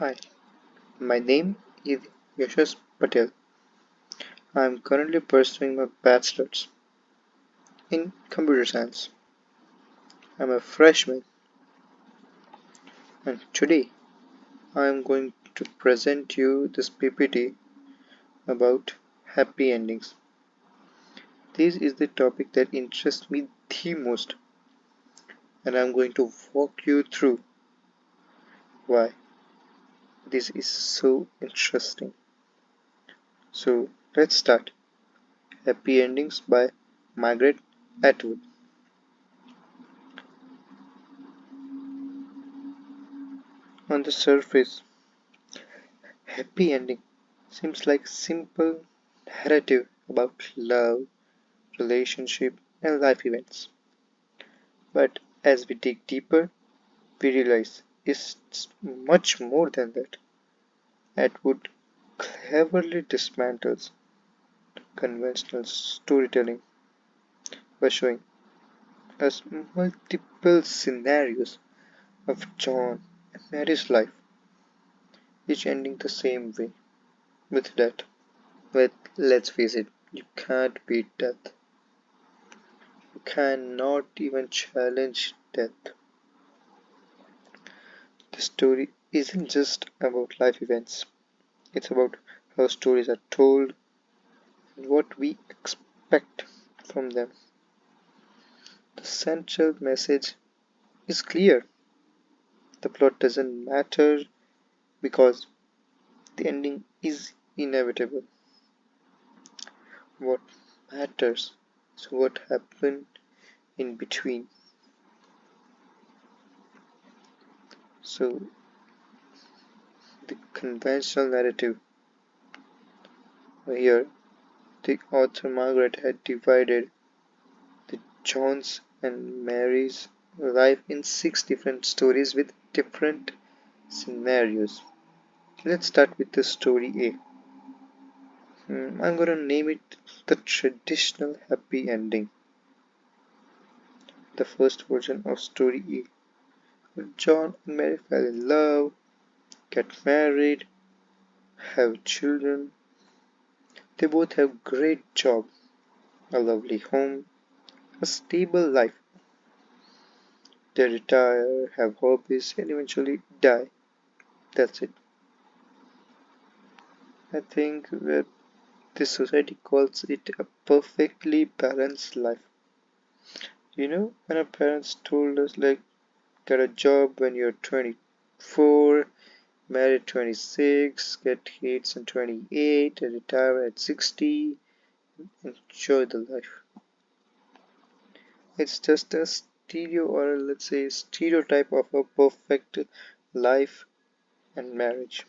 Hi, my name is Yashas Patel. I am currently pursuing my bachelor's in computer science. I am a freshman, and today I am going to present you this PPT about happy endings. This is the topic that interests me the most, and I am going to walk you through why this is so interesting. So let's start. Happy Endings by Margaret Atwood. On the surface, happy ending seems like simple narrative about love, relationship, and life events. But as we dig deeper, we realize it's much more than that. Atwood cleverly dismantles conventional storytelling by showing us multiple scenarios of John and Mary's life, each ending the same way, with death. But let's face it, you can't beat death. You cannot even challenge death. The story isn't just about life events, it's about how stories are told and what we expect from them. The central message is clear. The plot doesn't matter because the ending is inevitable. What matters is what happened in between. So, the conventional narrative here, the author Margaret had divided the John's and Mary's life in six different stories with different scenarios. Let's start with the story A. I'm gonna name it the traditional happy ending. The first version of story A. John and Mary fell in love, get married, have children. They both have great job, a lovely home, a stable life. They retire, have hobbies, and eventually die. That's it. I think that this society calls it a perfectly balanced life. When our parents told us, like, get a job when you're 24, marry at 26, get kids at 28, and retire at 60, enjoy the life. It's just a stereo, or let's say stereotype of a perfect life and marriage.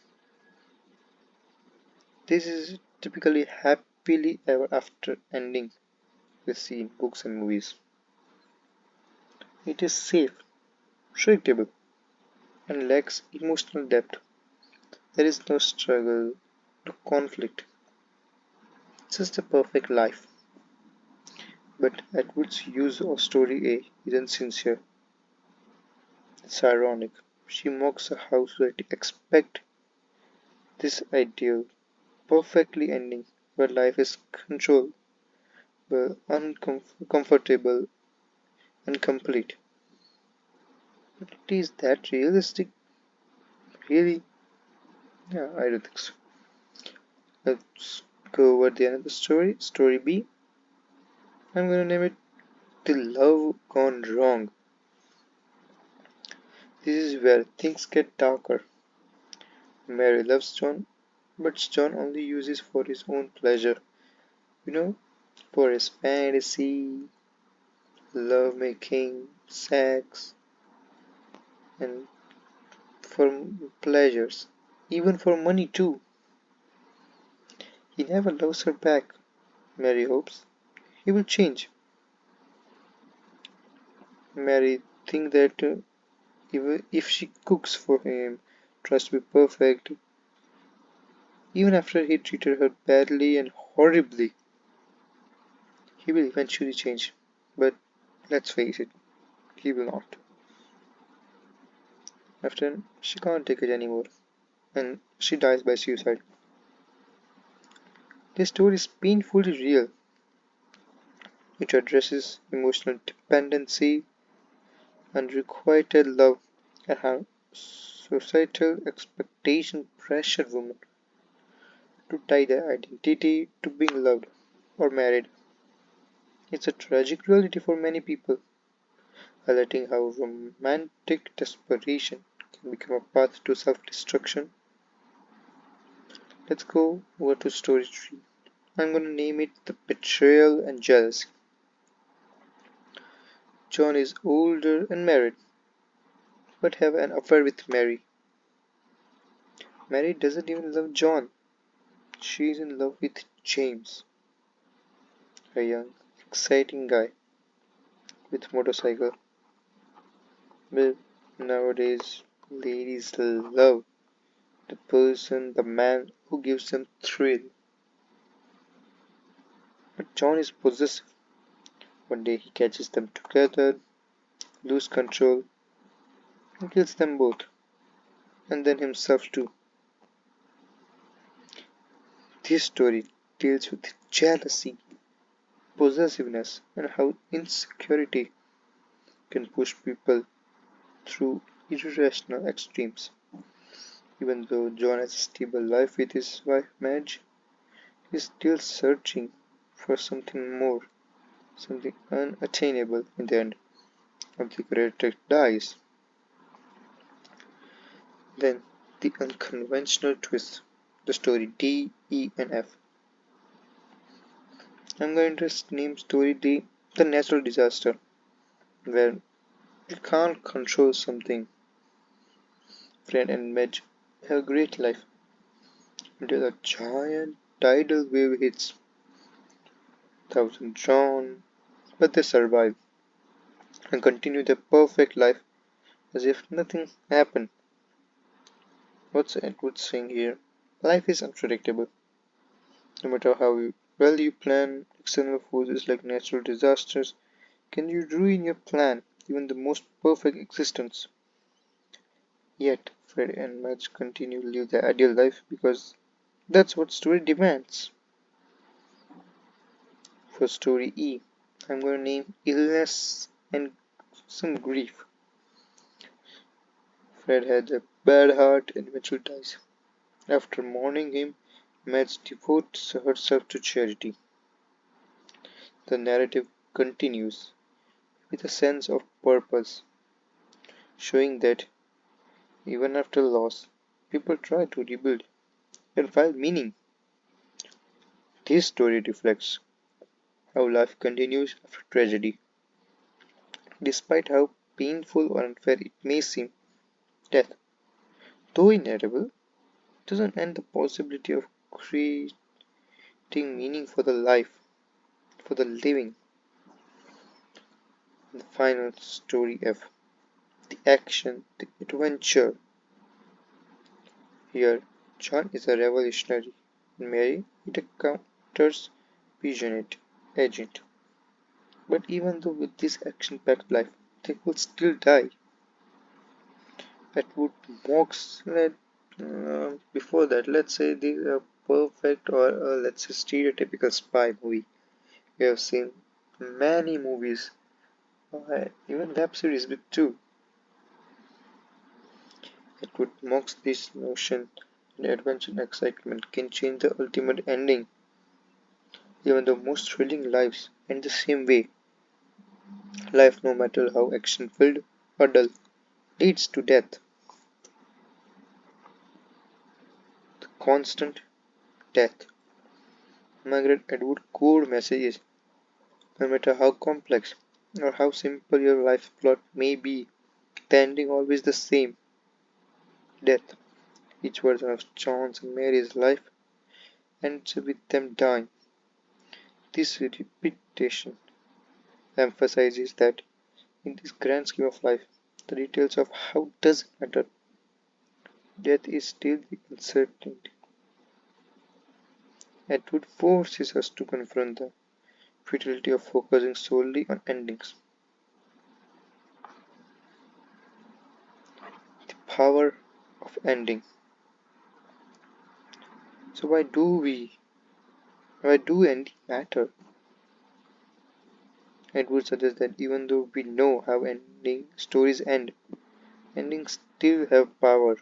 This is typically happily ever after ending we see in books and movies. It is safe, predictable, and lacks emotional depth. There is no struggle, no conflict. It's just a perfect life. But Atwood's use of story A isn't sincere. It's ironic. She mocks how society expect this ideal, perfectly ending, where life is controlled, but uncomfortable and complete. But is that realistic? Really? Yeah, I don't think so. Let's go over the another story. Story B. I'm gonna name it The Love Gone Wrong. This is where things get darker. Mary loves John, but John only uses for his own pleasure. You know, for his fantasy, love making, sex, and for pleasures. Even for money too. He never loves her back. Mary hopes he will change. Mary thinks that even if she cooks for him, tries to be perfect, even after he treated her badly and horribly, he will eventually change. But let's face it, he will not. After she can't take it anymore. and she dies by suicide. This story is painfully real. It addresses emotional dependency, unrequited love, and how societal expectation pressure women to tie their identity to being loved or married. It's a tragic reality for many people, highlighting how romantic desperation can become a path to self-destruction. Let's go over to story 3. I'm gonna name it The Betrayal and Jealousy. John is older and married, but have an affair with Mary. Mary doesn't even love John. She's in love with James, a young, exciting guy with motorcycle. But nowadays, ladies love the person, the man who gives them thrill. But John is possessive. One day he catches them together, lose control, and kills them both, and then himself too. This story deals with jealousy, possessiveness, and how insecurity can push people through irrational extremes. Even though John has a stable life with his wife Madge, he's still searching for something more, something unattainable in the end. Of the character dies. Then the unconventional twist. The story D, E, and F. I'm going to name story D the natural disaster, where you can't control something. Fred and Madge have a great life until a giant tidal wave hits. Thousands drown, but they survive and continue their perfect life as if nothing happened. What's Edward saying here? Life is unpredictable. No matter how well you plan, external forces like natural disasters can you ruin your plan, even the most perfect existence. Yet, Fred and Madge continue to live their ideal life because that's what story demands. For story E, I'm going to name illness and some grief. Fred had a bad heart and eventually dies. After mourning him, Madge devotes herself to charity. The narrative continues with a sense of purpose, showing that even after loss, people try to rebuild and find meaning. This story reflects how life continues after tragedy. Despite how painful or unfair it may seem, death, though inevitable, doesn't end the possibility of creating meaning for the life, for the living. The final story F. The action, the adventure. Here, John is a revolutionary, and Mary it encounters Pigeonette agent. But even though with this action-packed life, they will still die. That would mocks before that. Let's say this is a perfect or let's say stereotypical spy movie. We have seen many movies, even web series with two. It would mocks this notion and adventure and excitement can change the ultimate ending. Even the most thrilling lives end the same way. Life, no matter how action-filled or dull, leads to death. The constant death. Margaret Atwood core message is no matter how complex or how simple your life plot may be, the ending always the same death. Each version of John's and Mary's life ends with them dying. This repetition emphasizes that in this grand scheme of life, the details of how doesn't matter. Death is still the uncertainty. Atwood forces us to confront the futility of focusing solely on endings. The power of ending. So why do ending matter? It would suggest that even though we know how ending stories end, endings still have power.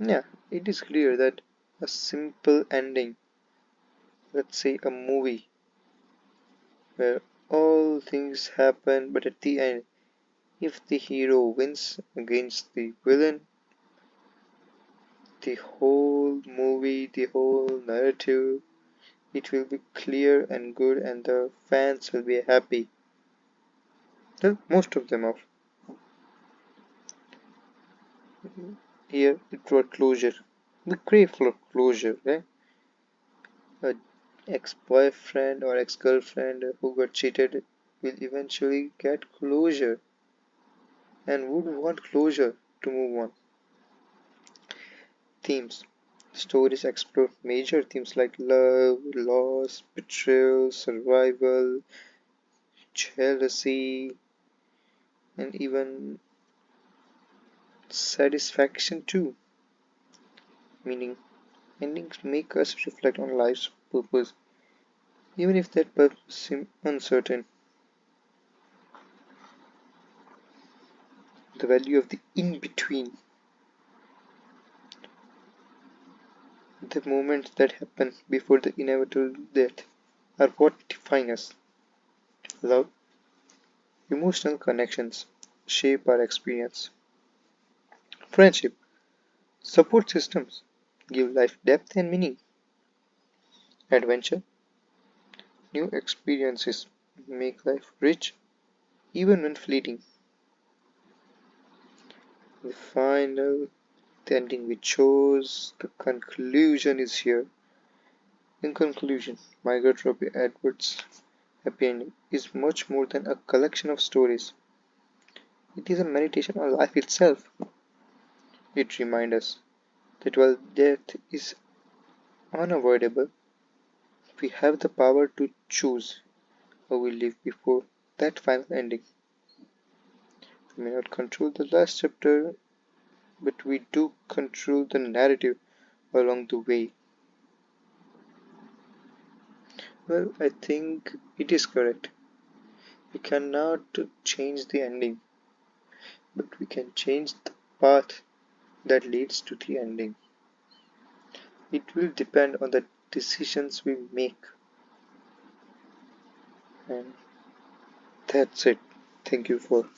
Yeah, it is clear that a simple ending, let's say a movie, where all things happen, but at the end, if the hero wins against the villain, the whole movie, the whole narrative, it will be clear and good, and the fans will be happy. Most of them are. Here, it brought closure. We crave for closure, right? A ex-boyfriend or ex-girlfriend who got cheated will eventually get closure and would want closure to move on. Themes. Stories explore major themes like love, loss, betrayal, survival, jealousy, and even satisfaction too. Meaning, endings make us reflect on life's purpose, even if that purpose seems uncertain. The value of the in between, the moments that happen before the inevitable death, are what define us. Love, emotional connections shape our experience. Friendship, support systems give life depth and meaning. Adventure, new experiences make life rich even when fleeting. The final, the ending we chose, the conclusion is here. In conclusion, Margaret Robbie Edwards' Happy Ending is much more than a collection of stories. It is a meditation on life itself. It reminds us that while death is unavoidable, we have the power to choose how we live before that final ending. We may not control the last chapter, but we do control the narrative along the way. Well, I think it is correct. We cannot change the ending, but we can change the path that leads to the ending. It will depend on the decisions we make, and that's it. Thank you for